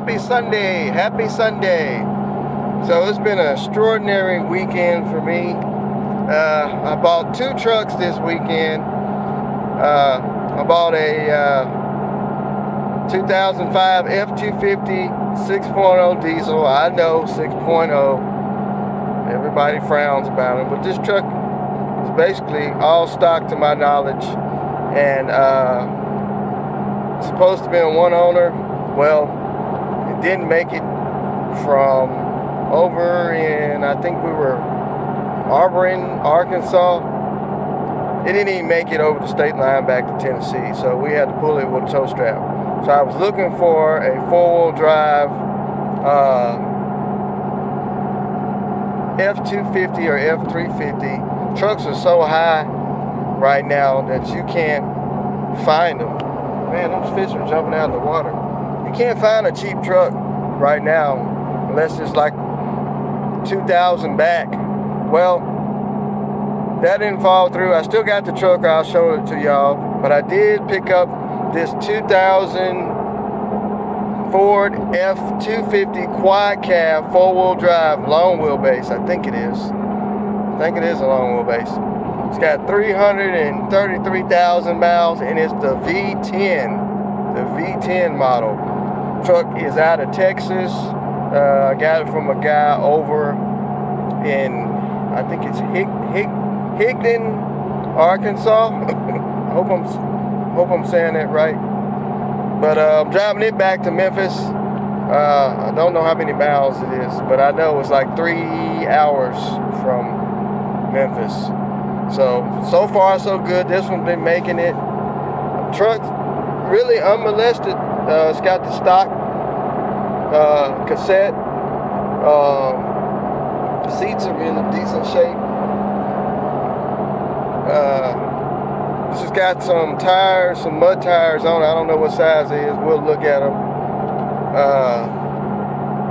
Happy Sunday, happy Sunday. So it's been an extraordinary weekend for me. I bought 2 trucks this weekend. I bought a 2005 F-250 6.0 diesel. I know 6.0, everybody frowns about it, but this truck is basically all stock to my knowledge, and it's supposed to be a one owner. Well, it didn't make it from over in, I think we were Auburn, Arkansas. It didn't even make it over the state line back to Tennessee, so we had to pull it with a tow strap. So I was looking for a 4-wheel drive F-250 or F-350. Trucks are so high right now that you can't find them. Man, those fish are jumping out of the water. You can't find a cheap truck right now unless it's like 2,000 back. Well, that didn't fall through. I still got the truck. I'll show it to y'all. But I did pick up this 2000 Ford F-250 quad cab 4-wheel drive long wheelbase. I think it is. I think it is a long wheelbase. It's got 333,000 miles, and it's the V10. The V10 model. Truck is out of Texas. I got it from a guy over in, I think it's Higdon, Arkansas. I hope I'm saying that right. But I'm driving it back to Memphis. I don't know how many miles it is, but I know it's like 3 hours from Memphis. So far so good. This one's been making it. Truck really unmolested. It's got the stock cassette. The seats are in a decent shape. It's just got some tires, some mud tires on it. I don't know what size it is. We'll look at them.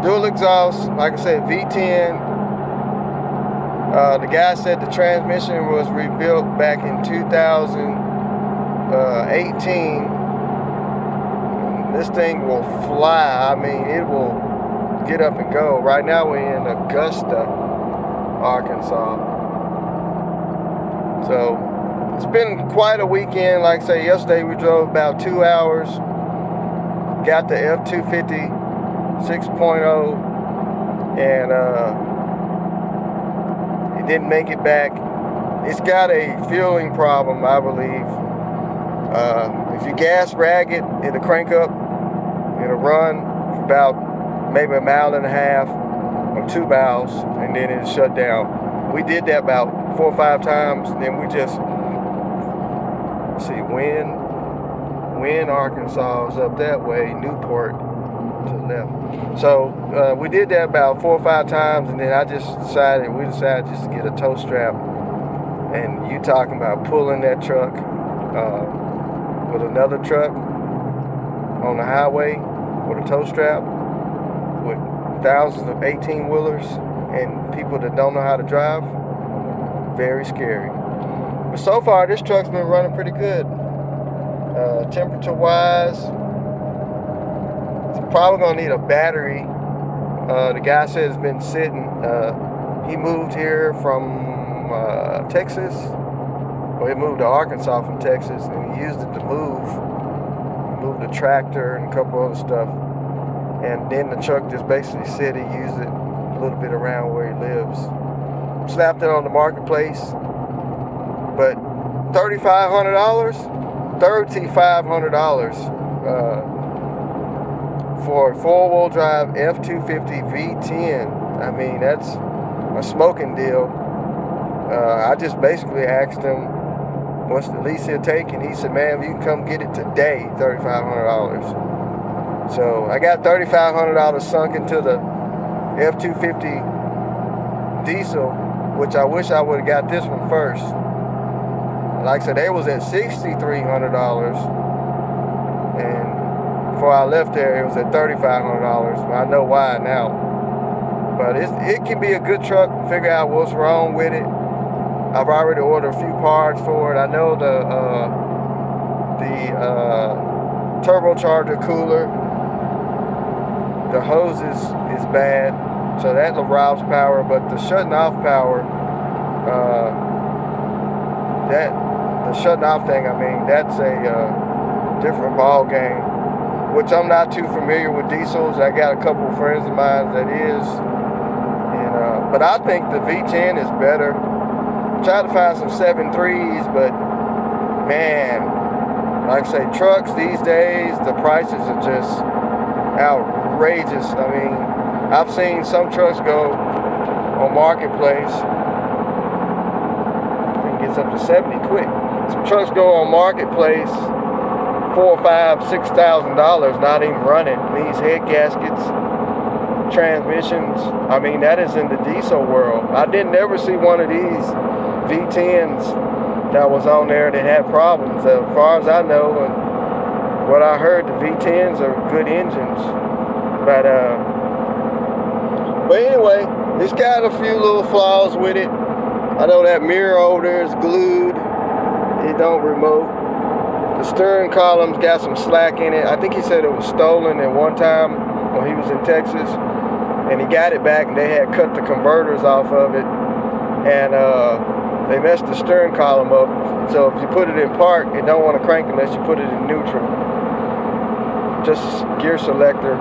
Dual exhaust, like I said, V10. The guy said the transmission was rebuilt back in 2018. This thing will fly. I mean, it will get up and go. Right now we're in Augusta, Arkansas. So it's been quite a weekend. Like I say, yesterday we drove about 2 hours. Got the F-250 6.0, and it didn't make it back. It's got a fueling problem, I believe. If you gas rag it, it'll crank up. It'll run for about maybe a mile and a half or 2 miles, and then it'll shut down. We did that about 4 or 5 times, and then we just, let's see, Wynn, Arkansas is up that way, Newport to the left. So we did that about 4 or 5 times, and then we decided just to get a tow strap. And you talking about pulling that truck with another truck on the highway with a tow strap with thousands of 18-wheelers and people that don't know how to drive, very scary. But so far, this truck's been running pretty good. Temperature-wise, it's probably gonna need a battery. The guy said it's been sitting. He moved here from Texas. Well, he moved to Arkansas from Texas, and he used it to move. He moved a tractor and a couple other stuff. And then the truck just basically said he used it a little bit around where he lives. Slapped it on the marketplace. But $3,500 for a 4-wheel drive F-250 V10. I mean, that's a smoking deal. I just basically asked him what's the least he'll take, and he said, man, if you can come get it today, $3,500. So I got $3,500 sunk into the F-250 diesel, which I wish I would have got this one first. Like I said, they was at $6,300, and before I left there, it was at $3,500. I know why now. But it can be a good truck. Figure out what's wrong with it. I've already ordered a few parts for it. I know the turbocharger cooler the hoses is bad, so that robs power. But the shutting off power, the shutting off thing, I mean, that's a different ball game, which I'm not too familiar with diesels. I got a couple of friends of mine that is, and but I think the V10 is better. Try to find some 7.3s, but man, like I say, trucks these days, the prices are just outrageous. I mean, I've seen some trucks go on Marketplace. I think it gets up to 70 quick. Some trucks go on Marketplace, $4,000, $5,000, $6,000, not even running. These head gaskets, transmissions. I mean, that is in the diesel world. I didn't ever see one of these V10s that was on there that had problems. As far as I know, and what I heard, the V10s are good engines. But anyway, it's got a few little flaws with it. I know that mirror over there is glued. It don't remote. The steering column's got some slack in it. I think he said it was stolen at one time when he was in Texas, and he got it back, and they had cut the converters off of it, and they messed the steering column up. So if you put it in park, it don't want to crank unless you put it in neutral. Just gear selector.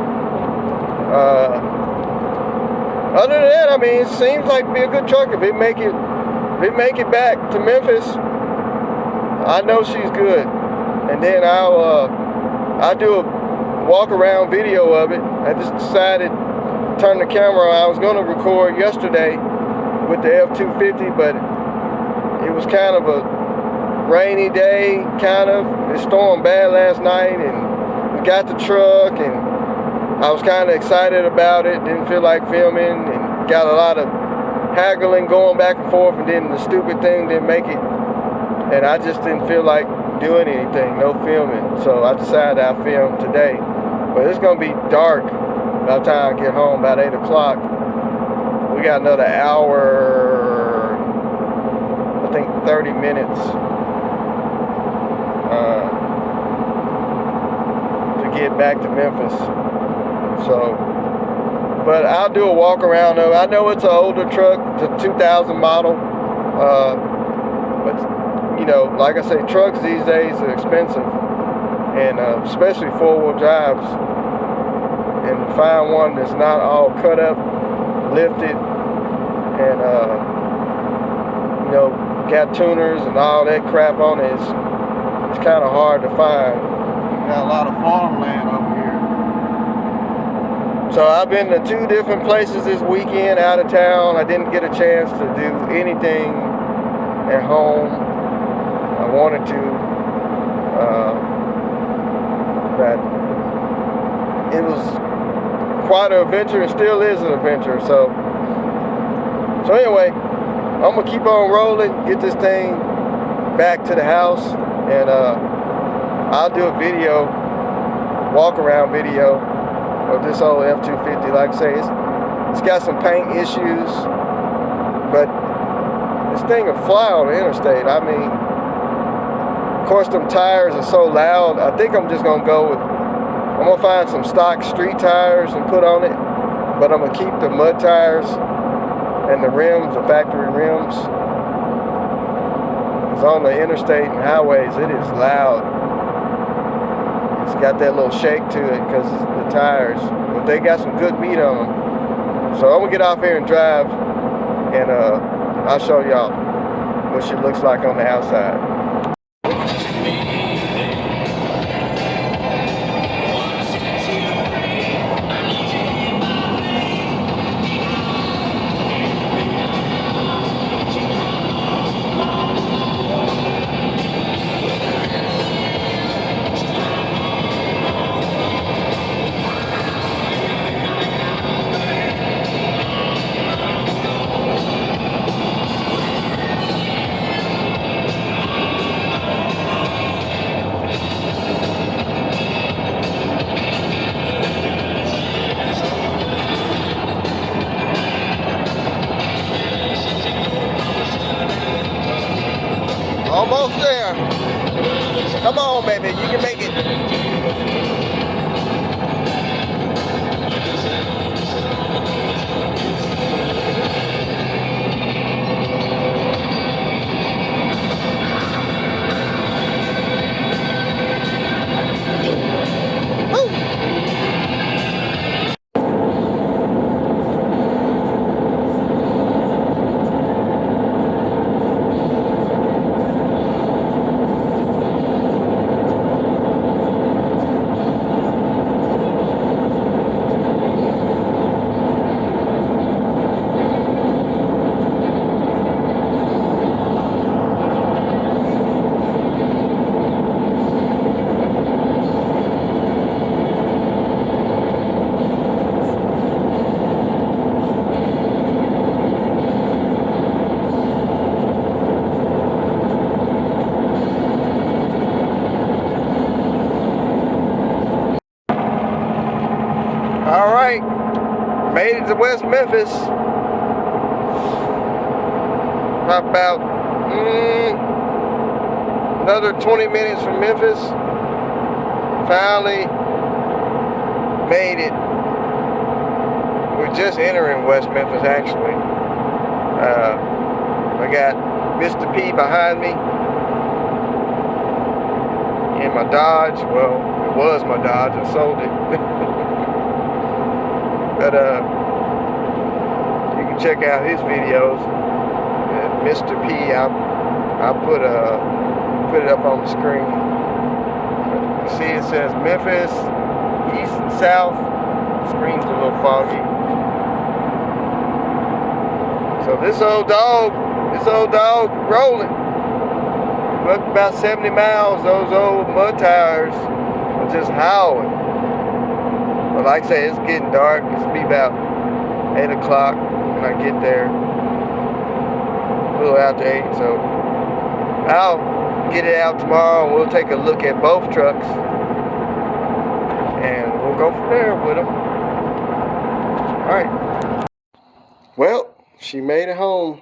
Other than that, I mean, it seems like it'd be a good truck. If it make it back to Memphis, I know she's good. And then I'll do a walk around video of it. I just decided to turn the camera on. I was going to record yesterday with the F-250, but it was kind of a rainy day, kind of. It stormed bad last night, and we got the truck, and I was kind of excited about it. Didn't feel like filming, and got a lot of haggling going back and forth, and then the stupid thing didn't make it, and I just didn't feel like doing anything, no filming. So I decided I'll film today. But it's gonna be dark by the time I get home, about 8 o'clock. We got another hour, I think 30 minutes to get back to Memphis. So, but I'll do a walk around of it. I know it's an older truck, it's a 2000 model, but you know, like I say, trucks these days are expensive, and especially four-wheel drives. And to find one that's not all cut up, lifted, and you know, got tuners and all that crap on it, it's kind of hard to find. We got a lot of farmland over here. So I've been to 2 different places this weekend out of town. I didn't get a chance to do anything at home. I wanted to, but it was quite an adventure, and still is an adventure. So anyway, I'm gonna keep on rolling, get this thing back to the house, and I'll do a video, walk around video of this old F-250. Like I say, it's got some paint issues, but this thing will fly on the interstate. I mean, of course, them tires are so loud. I think I'm just gonna go with, I'm gonna find some stock street tires and put on it, but I'm gonna keep the mud tires and the rims, the factory rims. Because on the interstate and highways, it is loud. It's got that little shake to it because the tires, but they got some good meat on them. So I'm gonna get off here and drive, and I'll show y'all what she looks like on the outside. Almost there. Come on, baby, you can make it. to West Memphis. About another 20 minutes from Memphis. Finally made it. We're just entering West Memphis, actually. I got Mr. P behind me in my Dodge. Well, it was my Dodge. I sold it. But you can check out his videos. Mr. P, I put it up on the screen. You see, it says Memphis, east and south. The screen's a little foggy. So this old dog rolling. Up about 70 miles, those old mud tires are just howling. But like I say, it's getting dark. It's be about 8 o'clock when I get there. A little after 8, so I'll get it out tomorrow and we'll take a look at both trucks. And we'll go from there with them. Alright. Well, she made it home.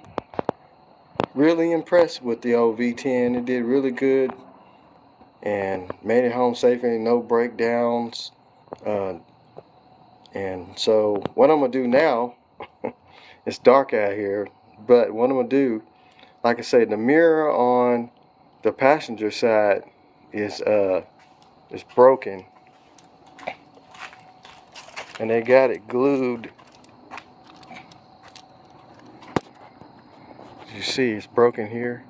Really impressed with the old V10. It did really good and made it home safely, no breakdowns. And so what I'm gonna do now, it's dark out here, but what I'm gonna do, like I say, the mirror on the passenger side is broken, and they got it glued. You see, it's broken here,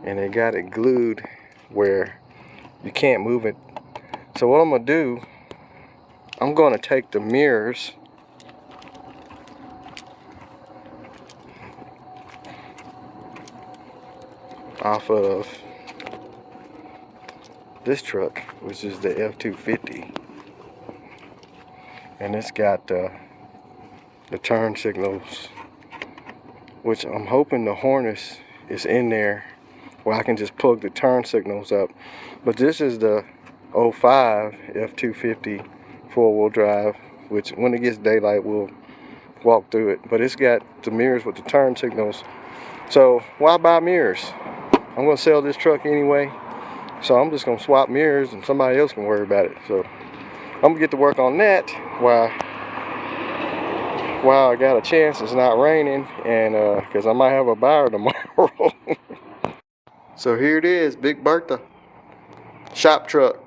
and they got it glued where you can't move it. So what I'm gonna do, I'm gonna take the mirrors off of this truck, which is the F-250, and it's got the turn signals, which I'm hoping the harness is in there where I can just plug the turn signals up. But this is the 05 F-250 four-wheel drive, which when it gets daylight we'll walk through it. But it's got the mirrors with the turn signals. So why buy mirrors? I'm gonna sell this truck anyway, so I'm just gonna swap mirrors and somebody else can worry about it. So I'm gonna get to work on that while I got a chance. It's not raining, and because I might have a buyer tomorrow. So here it is, Big Bertha shop truck.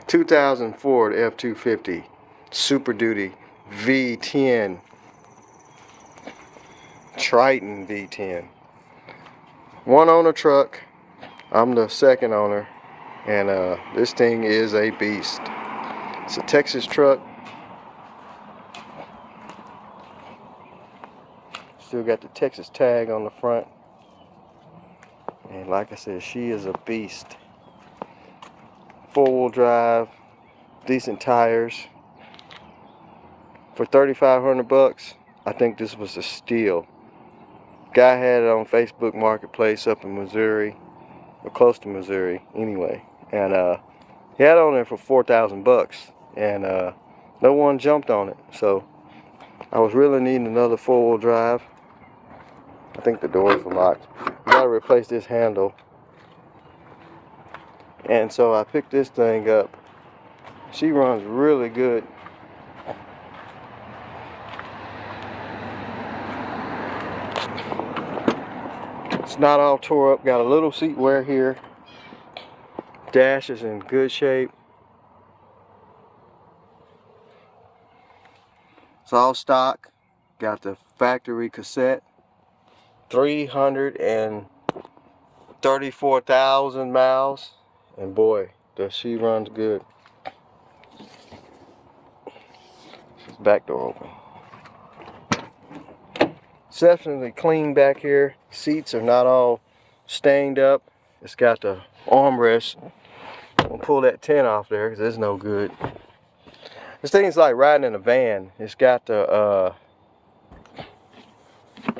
2000 Ford F-250 Super Duty V10 Triton V10. One owner truck. I'm the second owner, and this thing is a beast. It's a Texas truck. Still got the Texas tag on the front, and like I said, she is a beast. Four-wheel drive, decent tires. For $3,500, I think this was a steal. Guy had it on Facebook Marketplace up in Missouri, or close to Missouri anyway, and he had it on there for $4,000, and no one jumped on it. So I was really needing another four-wheel drive. I think the doors were locked. I gotta replace this handle, and so I picked this thing up. She runs really good. It's not all tore up. Got a little seat wear here. Dash is in good shape. It's all stock. Got the factory cassette. 334,000 miles. And boy, does she runs good. Back door open. It's definitely clean back here. Seats are not all stained up. It's got the armrest. I'm gonna pull that tent off there because it's no good. This thing's like riding in a van. It's got the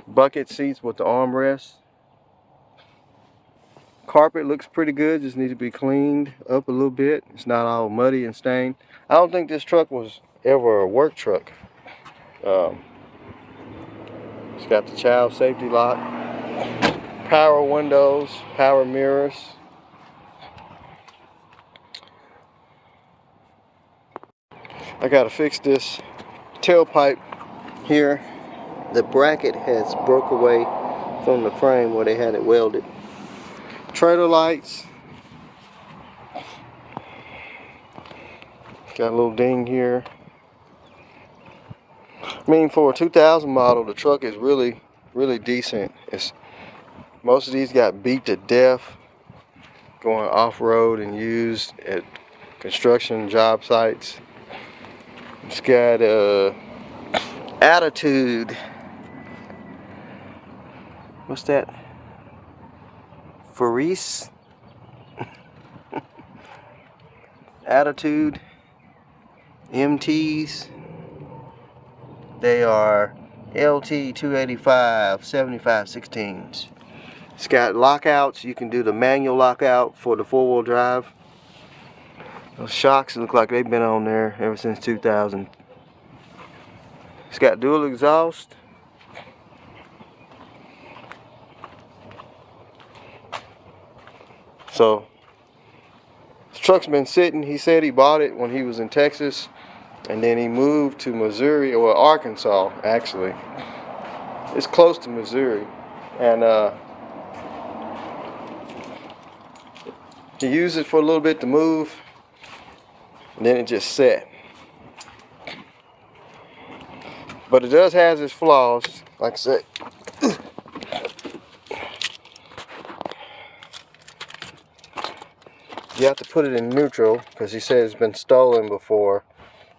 bucket seats with the armrest. Carpet looks pretty good, just needs to be cleaned up a little bit. It's not all muddy and stained. I don't think this truck was ever a work truck. It's got the child safety lock, power windows, power mirrors. I gotta fix this tailpipe here. The bracket has broke away from the frame where they had it welded. Trailer lights. Got a little ding here. I mean, for a 2000 model, the truck is really decent. Most of these got beat to death going off-road and used at construction job sites. It's got attitude. What's that? Fordf. Attitude MTs. They are LT 285 75/16s. It's got lockouts. You can do the manual lockout for the four-wheel drive. Those shocks look like they've been on there ever since 2000. It's got dual exhaust. So this truck's been sitting. He said he bought it when he was in Texas, and then he moved to Missouri, or Arkansas actually. It's close to Missouri, and he used it for a little bit to move, and then it just sat. But it does have its flaws, like I said. You have to put it in neutral because he said it's been stolen before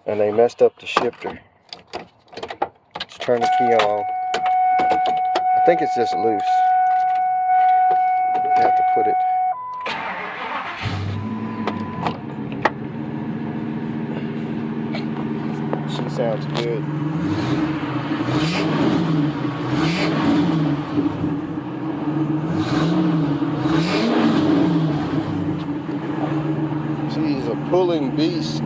and they messed up the shifter. Let's turn the key on. I think it's just loose. You have to put it. She sounds good. She's a pulling beast.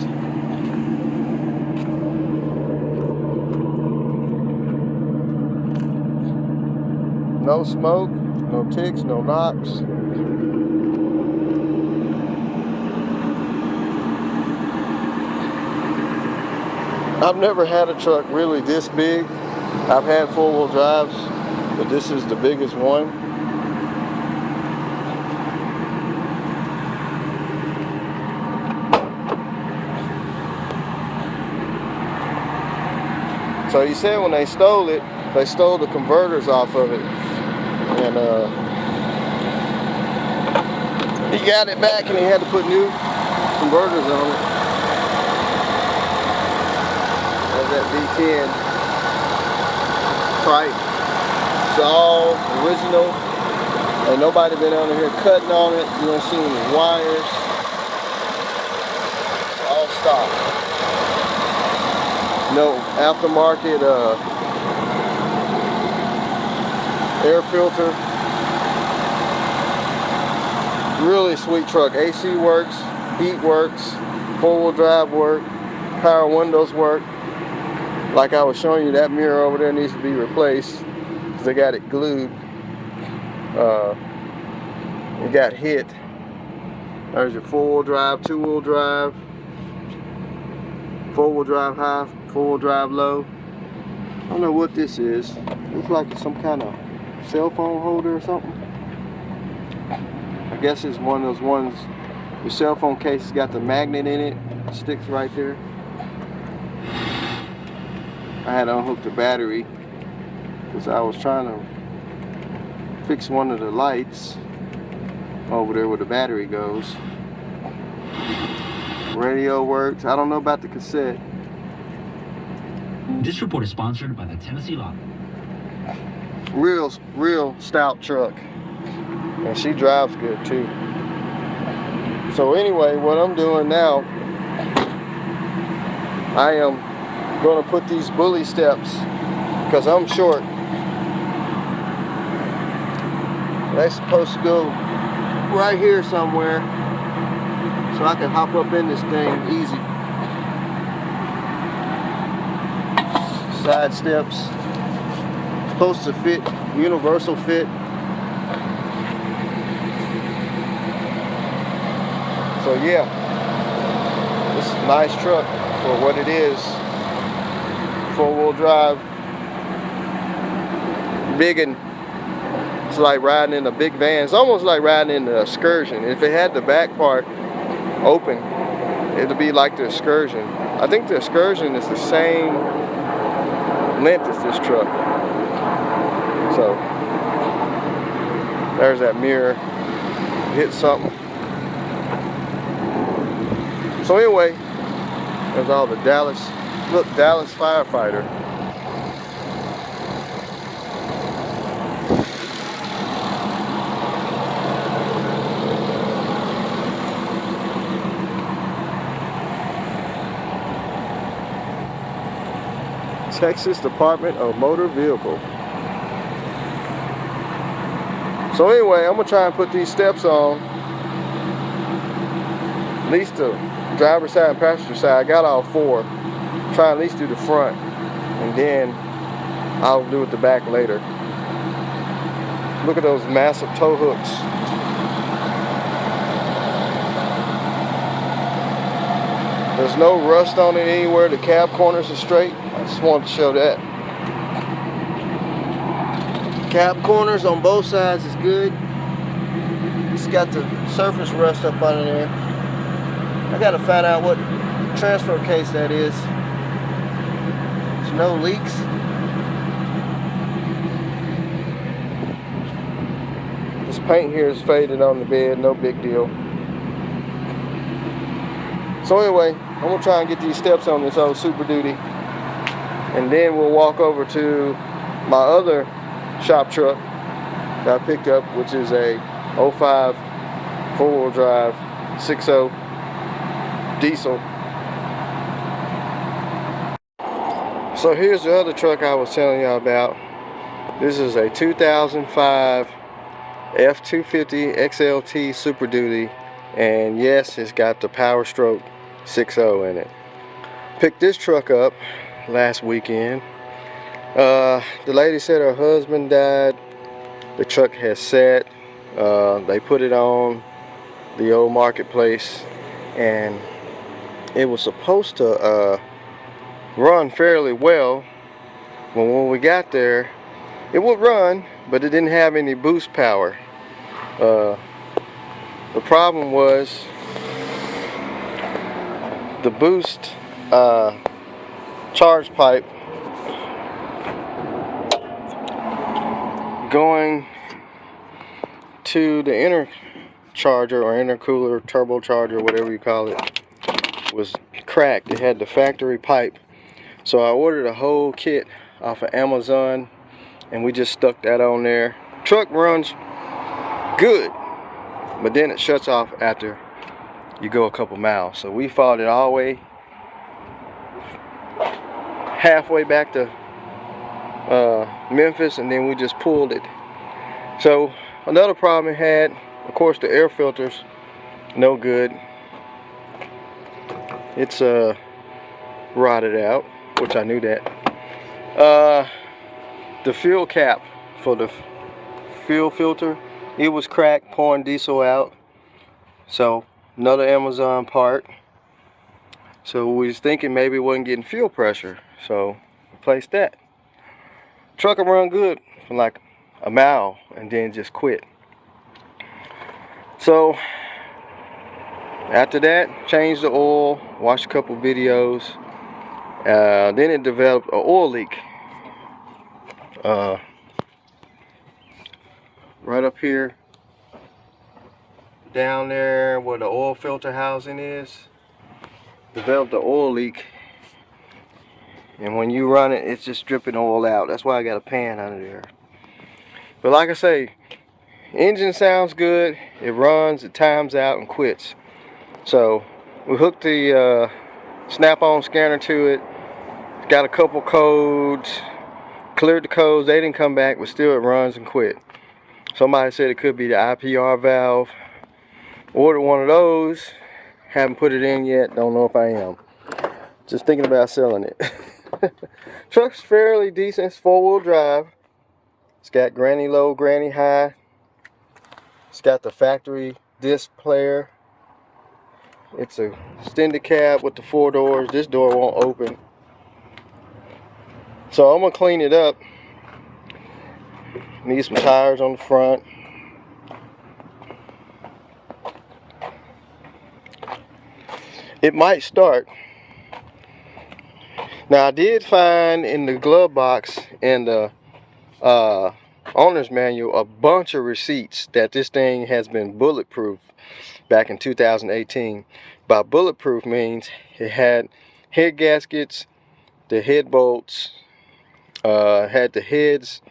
No smoke, no ticks, no knocks. I've never had a truck really this big. I've had four-wheel drives, but this is the biggest one. So he said when they stole it, they stole the converters off of it. And he got it back and he had to put new converters on it. There's that V10 Triton. It's all original. Ain't nobody been under here cutting on it. You don't see any wires. It's all stock. No aftermarket air filter. Really sweet truck. AC works, heat works, four-wheel drive work, power windows work. Like I was showing you, that mirror over there needs to be replaced because they got it glued. It got hit. There's your four-wheel drive, two-wheel drive, four-wheel drive high, four-wheel drive low. I don't know what this is. Looks like it's some kind of cell phone holder or something. I guess it's one of those ones, your cell phone case has got the magnet in it. It sticks right there. I had to unhook the battery because I was trying to fix one of the lights over there where the battery goes. Radio works. I don't know about the cassette. This report is sponsored by the Tennessee Law. Real stout truck. And she drives good too. So anyway, what I'm doing now, I am going to put these bully steps, because I'm short. They're supposed to go right here somewhere so I can hop up in this thing easy. side steps. Supposed to fit, universal fit. So yeah, this is a nice truck for what it is. 4-wheel drive. Big, and it's like riding in a big van. It's almost like riding in the Excursion. If it had the back part open, it'll be like the Excursion. I think the Excursion is the same length as this truck. So there's that mirror. Hit something. So anyway, there's all the Dallas. Look, Dallas firefighter. Texas Department of Motor Vehicle. So anyway, I'm gonna try and put these steps on. At least the driver's side and passenger side. I got all 4. Try at least do the front, and then I'll do it the back later. Look at those massive tow hooks. There's no rust on it anywhere. The cab corners are straight. I just wanted to show that. Cab corners on both sides is good. It's got the surface rust up under there. I gotta find out what transfer case that is. There's no leaks. This paint here is faded on the bed, no big deal. So anyway, I'm gonna try and get these steps on this old Super Duty, and then we'll walk over to my other shop truck that I picked up, which is a 05 4-wheel drive 6.0 diesel. So here's the other truck I was telling y'all about. This is a 2005 F-250 XLT Super Duty, and yes, it's got the Power Stroke 6.0 in it. Picked this truck up last weekend. The lady said her husband died. The truck has sat. They put it on the old marketplace, and it was supposed to run fairly well. But when we got there, it would run, but it didn't have any boost power. The problem was the boost charge pipe going to the inner charger or intercooler, turbocharger, whatever you call it, was cracked. It had the factory pipe. So I ordered a whole kit off of Amazon, and we just stuck that on there. Truck runs good, but then it shuts off after you go a couple miles. So we followed it all the way halfway back to Memphis, and then we just pulled it. So another problem it had, of course, the air filters, no good. It's rotted out, which I knew that. The fuel cap for the fuel filter, it was cracked, pouring diesel out. So another Amazon part. So we was thinking maybe it wasn't getting fuel pressure, so replaced that. Truck will run good for like a mile and then just quit. So after that, changed the oil, watched a couple videos. Then it developed an oil leak. Right up here, down there where the oil filter housing is, developed an oil leak. And when you run it, it's just dripping oil out. That's why I got a pan under there. But like I say, engine sounds good. It runs, it times out and quits. So we hooked the snap-on scanner to it. It's got a couple codes. Cleared the codes. They didn't come back, but still it runs and quit. Somebody said it could be the IPR valve. Ordered one of those. Haven't put it in yet. Don't know if I am. Just thinking about selling it. Truck's fairly decent. It's 4-wheel drive. It's got granny low, granny high. It's got the factory disc player. It's a extended cab with the 4 doors. This door won't open. So I'm gonna clean it up. Need some tires on the front. It might start. Now I did find in the glove box and the owner's manual a bunch of receipts that this thing has been bulletproof back in 2018. By bulletproof means it had head gaskets, the head bolts, had the heads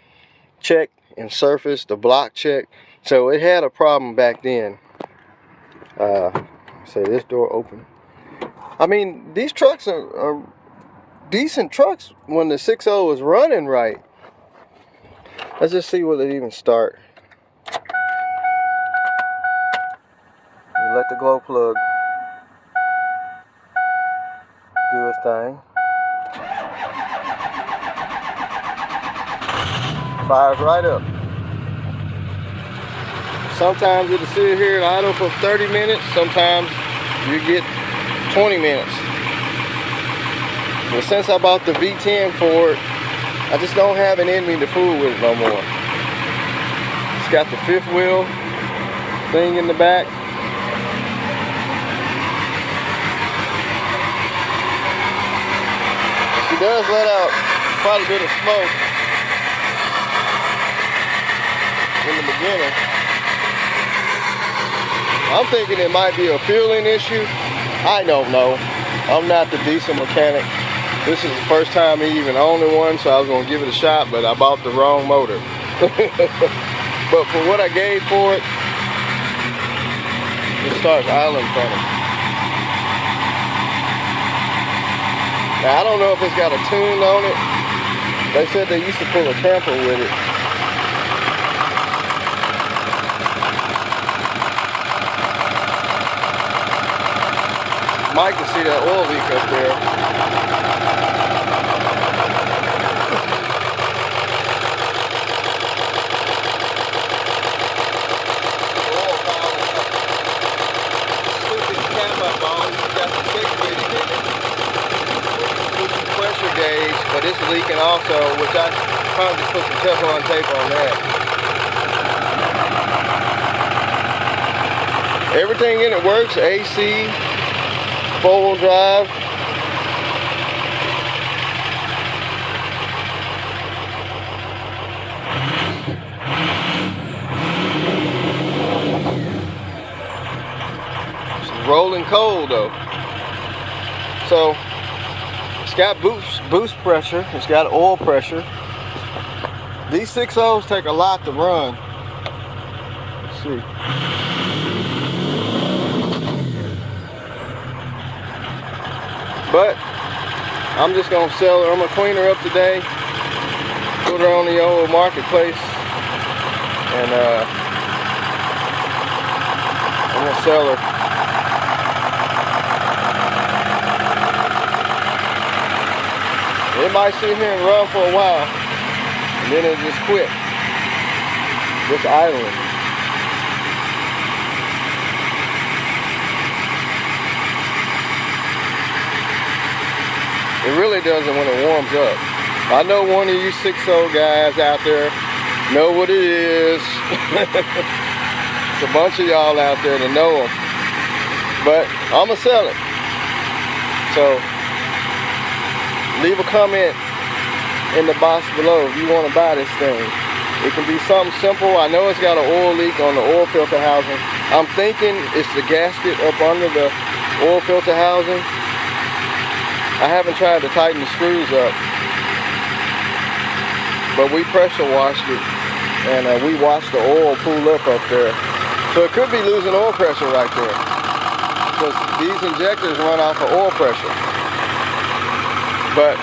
checked and surfaced, the block checked. So it had a problem back then. Say this door open. I mean, these trucks are decent trucks when the 6.0 is running right. Let's just see will it even start. We let the glow plug do its thing. Fires right up. Sometimes it'll sit here and idle for 30 minutes. Sometimes you get 20 minutes. But since I bought the V10 for it, I just don't have it in me to fool with it no more. It's got the 5th wheel thing in the back. She does let out quite a bit of smoke in the beginning. I'm thinking it might be a fueling issue. I don't know. I'm not the diesel mechanic. This is the first time he even owned one, so I was gonna give it a shot, but I bought the wrong motor. But for what I gave for it, it starts idling funny. Now I don't know if it's got a tune on it. They said they used to pull a camper with it. Mike can see that oil leak up there. Oil piling up. Stupid cam up on. It's got the stick fitting in it. Stupid pressure gauge, but it's leaking also, which I probably just put some Teflon tape on that. Everything in it works. AC. 4-wheel drive. It's rolling cold though. So it's got boost pressure. It's got oil pressure. These 6.0s take a lot to run. Let's see. But I'm just gonna sell her. I'm gonna clean her up today, put her on the old marketplace, and I'm gonna sell her. It might sit here and run for a while, and then it'll just quit, just idling. It really doesn't when it warms up. I know one of you 6.0 guys out there know what it is. It's a bunch of y'all out there that know them. But I'm going to sell it. So leave a comment in the box below if you want to buy this thing. It can be something simple. I know it's got an oil leak on the oil filter housing. I'm thinking it's the gasket up under the oil filter housing. I haven't tried to tighten the screws up, but we pressure washed it, and we watched the oil pool up there. So it could be losing oil pressure right there, because these injectors run off of oil pressure. But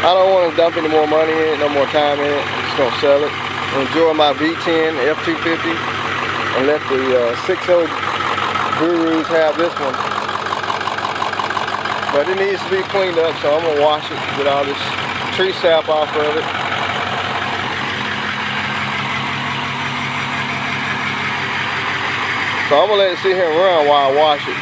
I don't want to dump any more money in it, no more time in it. I'm just going to sell it, enjoy my V10 F-250, and let the 6.0 gurus have this one. But it needs to be cleaned up, so I'm gonna wash it, get all this tree sap off of it. So I'm gonna let it sit here and run while I wash it.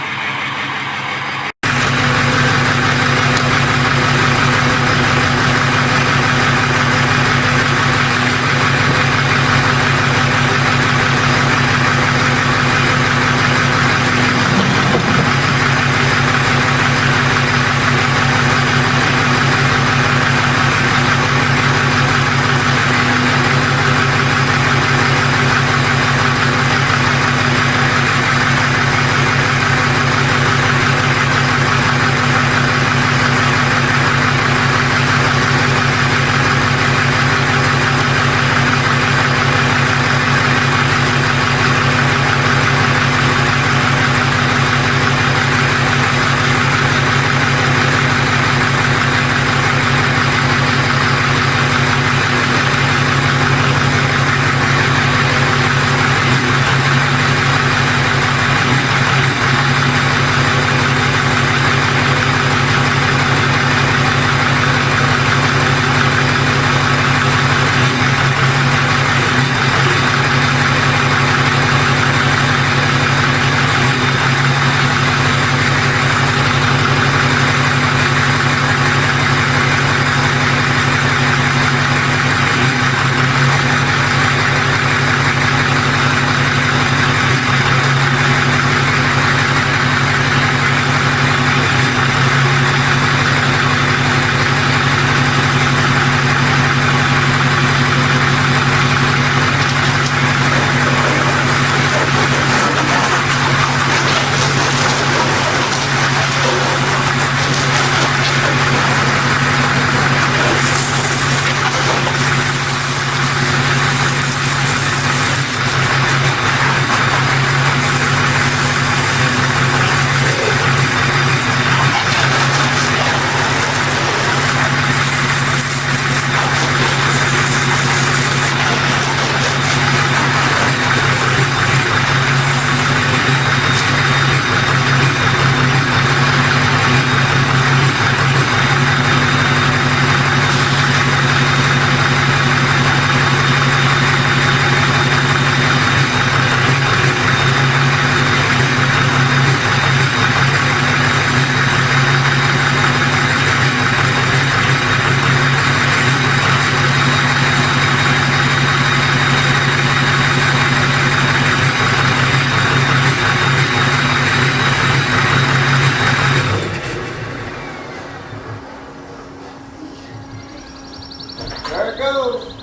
There it goes.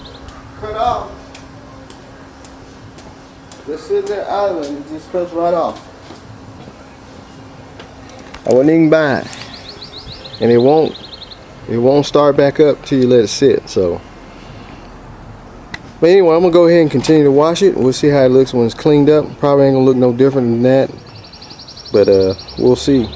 Cut off. Just sitting there idling, it just cuts right off. I wouldn't even buy it. And it won't start back up till you let it sit, so. But anyway, I'm gonna go ahead and continue to wash it. We'll see how it looks when it's cleaned up. Probably ain't gonna look no different than that. But we'll see.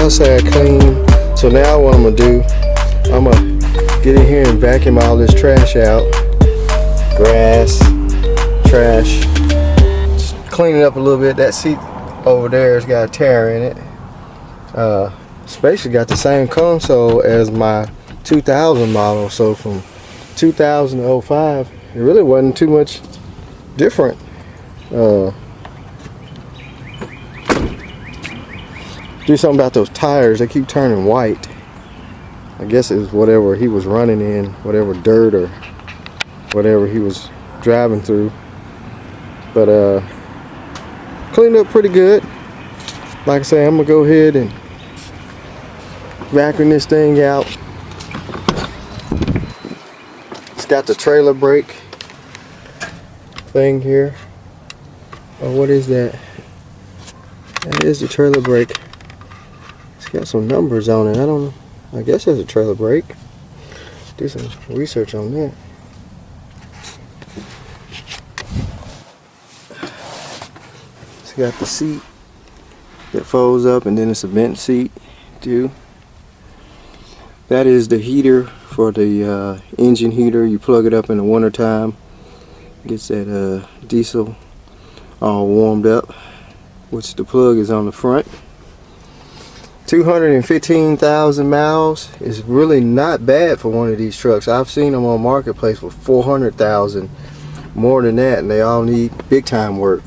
outside clean. So now what I'm gonna do, I'm gonna get in here and vacuum all this trash out. Grass, trash. Just clean it up a little bit. That seat over there has got a tear in it. It's basically got the same console as my 2000 model. So from 2000 to 05, it really wasn't too much different. Do something about those tires. They keep turning white. I guess it was whatever he was running in, whatever dirt or whatever he was driving through. But cleaned up pretty good. Like I say, I'm gonna go ahead and vacuum this thing out. It's got the trailer brake thing here. Oh, what is that? That is the trailer brake. It's got some numbers on it. I don't know. I guess there's a trailer brake. Do some research on that. It's got the seat that folds up, and then it's a vent seat too. That is the heater for the engine heater. You plug it up in the winter time. Gets that diesel all warmed up, which the plug is on the front. 215,000 miles is really not bad for one of these trucks. I've seen them on Marketplace for 400,000, more than that, and they all need big time work.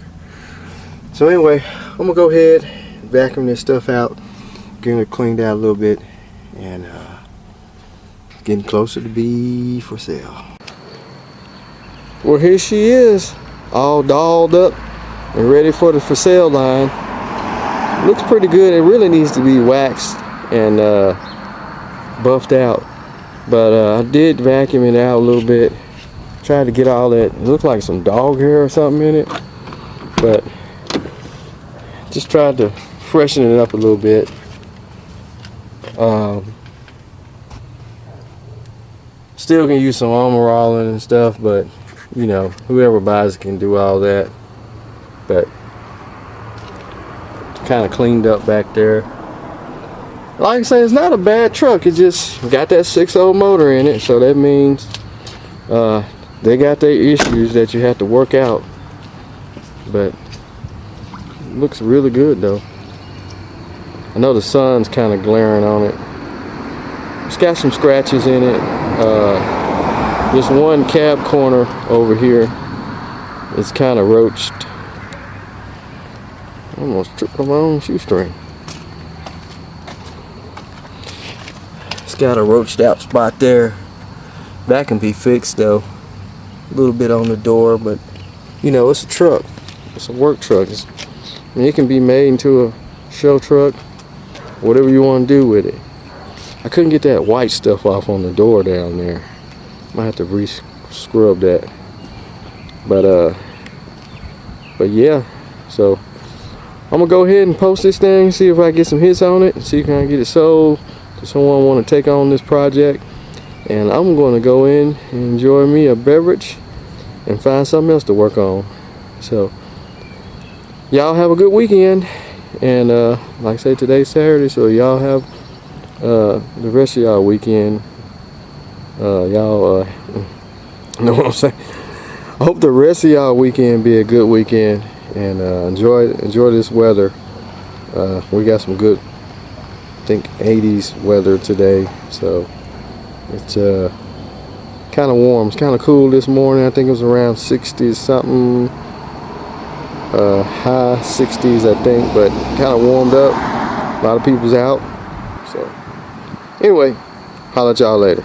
So anyway, I'm gonna go ahead and vacuum this stuff out, getting it cleaned out a little bit, and getting closer to be for sale. Well, here she is, all dolled up and ready for the for sale line. Looks pretty good. It really needs to be waxed and buffed out, but I did vacuum it out a little bit. Tried to get all that. It looked like some dog hair or something in it, but just tried to freshen it up a little bit. Still can use some armor rolling and stuff, but you know, whoever buys it can do all that. But kind of cleaned up back there. Like I say, it's not a bad truck. It just got that 6.0 motor in it, so that means they got their issues that you have to work out. But it looks really good though. I know the sun's kind of glaring on it. It's got some scratches in it. This one cab corner over here is kind of roached. Almost tripped on my own shoestring. It's got a roached out spot there. That can be fixed though. A little bit on the door, but you know, it's a truck. It's a work truck. I mean, it can be made into a show truck, whatever you want to do with it. I couldn't get that white stuff off on the door down there. Might have to re-scrub that. But yeah, so I'm gonna go ahead and post this thing, see if I get some hits on it, see if I can get it sold to someone want to take on this project. And I'm going to go in and enjoy me a beverage and find something else to work on. So y'all have a good weekend, and like I say, today's Saturday, so y'all have the rest of y'all weekend. Y'all know what I'm saying. I hope the rest of y'all weekend be a good weekend, and enjoy this weather. We got some good, I think, 80s weather today, so it's kind of warm. It's kind of cool this morning. I think it was around 60s something, high 60s I think, but kind of warmed up. A lot of people's out. So anyway, holla at y'all later.